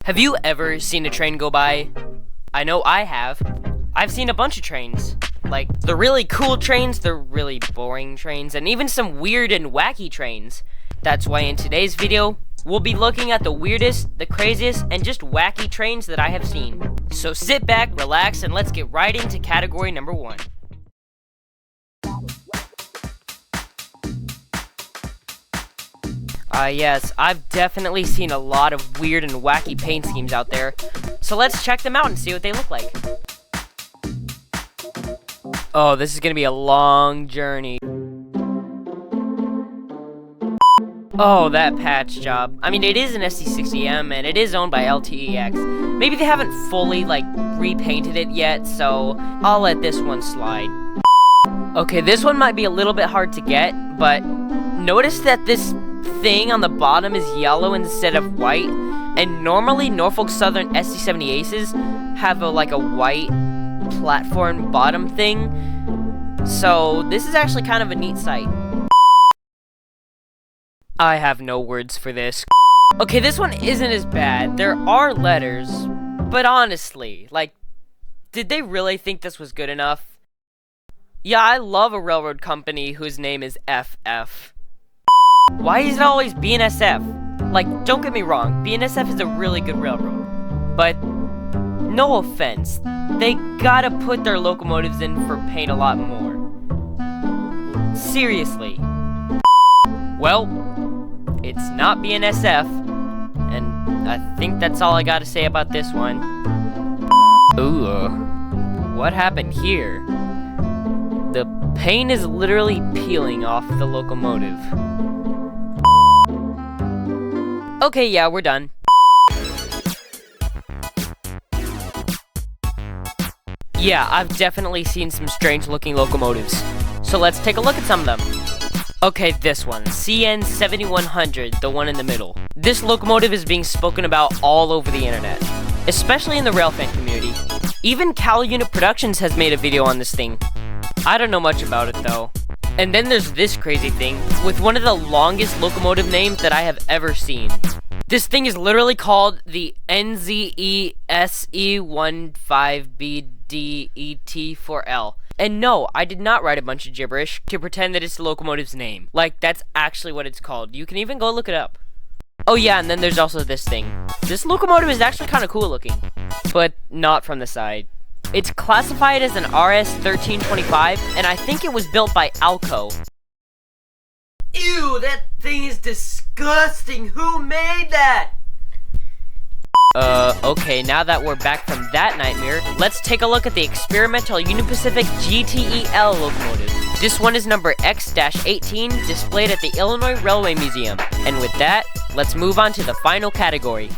Have you ever seen a train go by? I know I have. I've seen a bunch of trains. Like, the really cool trains, the really boring trains, and even some weird and wacky trains. That's why in today's video, we'll be looking at the weirdest, the craziest, and just wacky trains that I have seen. So sit back, relax, and let's get right into category number 1. Yes, I've definitely seen a lot of weird and wacky paint schemes out there. So let's check them out and see what they look like. Oh, this is gonna be a long journey. Oh, that patch job. I mean, it is an SD60M and it is owned by LTEX. Maybe they haven't fully, repainted it yet, so I'll let this one slide. Okay, this one might be a little bit hard to get, but notice that this thing on the bottom is yellow instead of white, and normally Norfolk Southern SD70 Aces have a white platform bottom thing, so this is actually kind of a neat sight. I have no words for this. Okay, this one isn't as bad. There are letters, but honestly, did they really think this was good enough? Yeah, I love a railroad company whose name is FF. Why is it always BNSF? Don't get me wrong, BNSF is a really good railroad, but no offense, they gotta put their locomotives in for paint a lot more. Seriously. Well, it's not BNSF, and I think that's all I gotta say about this one. Ooh, what happened here? The paint is literally peeling off the locomotive. Okay, yeah, we're done. Yeah, I've definitely seen some strange looking locomotives. So let's take a look at some of them. Okay, this one, CN7100, the one in the middle. This locomotive is being spoken about all over the internet, especially in the railfan community. Even Cal Unit Productions has made a video on this thing. I don't know much about it though. And then there's this crazy thing, with one of the longest locomotive names that I have ever seen. This thing is literally called the NZESE15BDET4L. And no, I did not write a bunch of gibberish to pretend that it's the locomotive's name. That's actually what it's called. You can even go look it up. Oh yeah, and then there's also this thing. This locomotive is actually kind of cool looking, but not from the side. It's classified as an RS1325, and I think it was built by Alco. Ew, that thing is disgusting! Who made that? Okay, now that we're back from that nightmare, let's take a look at the experimental Union Pacific GTEL locomotive. This one is number X-18, displayed at the Illinois Railway Museum. And with that, let's move on to the final category.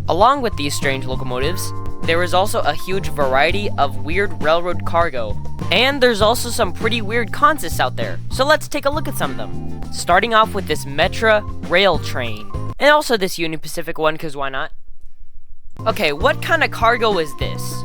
Along with these strange locomotives, there is also a huge variety of weird railroad cargo. And there's also some pretty weird consists out there, so let's take a look at some of them. Starting off with this Metra rail train, and also this Union Pacific one, cause why not? Okay, what kind of cargo is this?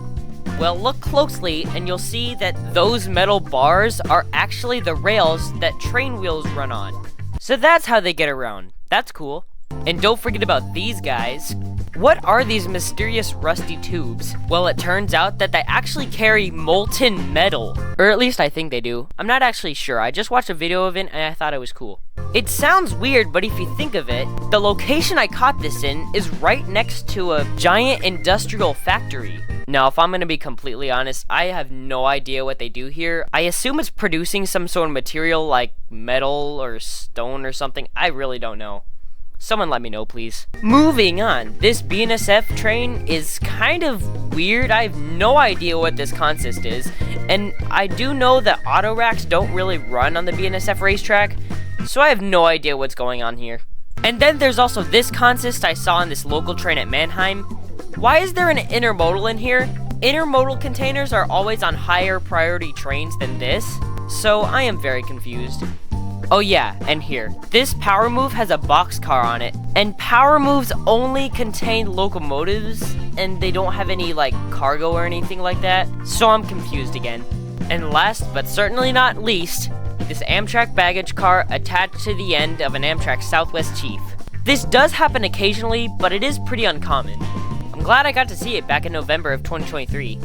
Well, look closely and you'll see that those metal bars are actually the rails that train wheels run on. So that's how they get around. That's cool. And don't forget about these guys. What are these mysterious rusty tubes? Well, it turns out that they actually carry molten metal. Or at least I think they do. I'm not actually sure. I just watched a video of it and I thought it was cool. It sounds weird, but if you think of it, the location I caught this in is right next to a giant industrial factory. Now, if I'm gonna be completely honest, I have no idea what they do here. I assume it's producing some sort of material like metal or stone or something. I really don't know. Someone let me know, please. Moving on, this BNSF train is kind of weird. I have no idea what this consist is. And I do know that auto racks don't really run on the BNSF racetrack, so I have no idea what's going on here. And then there's also this consist I saw on this local train at Mannheim. Why is there an intermodal in here? Intermodal containers are always on higher priority trains than this, so I am very confused. Oh yeah, and here, this power move has a boxcar on it, and power moves only contain locomotives, and they don't have any cargo or anything like that, so I'm confused again. And last but certainly not least, this Amtrak baggage car attached to the end of an Amtrak Southwest Chief. This does happen occasionally, but it is pretty uncommon. I'm glad I got to see it back in November of 2023.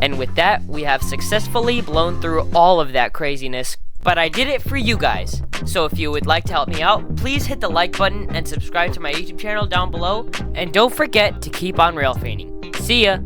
And with that, we have successfully blown through all of that craziness, but I did it for you guys. So if you would like to help me out, please hit the like button and subscribe to my YouTube channel down below, and don't forget to keep on railfanning. See ya!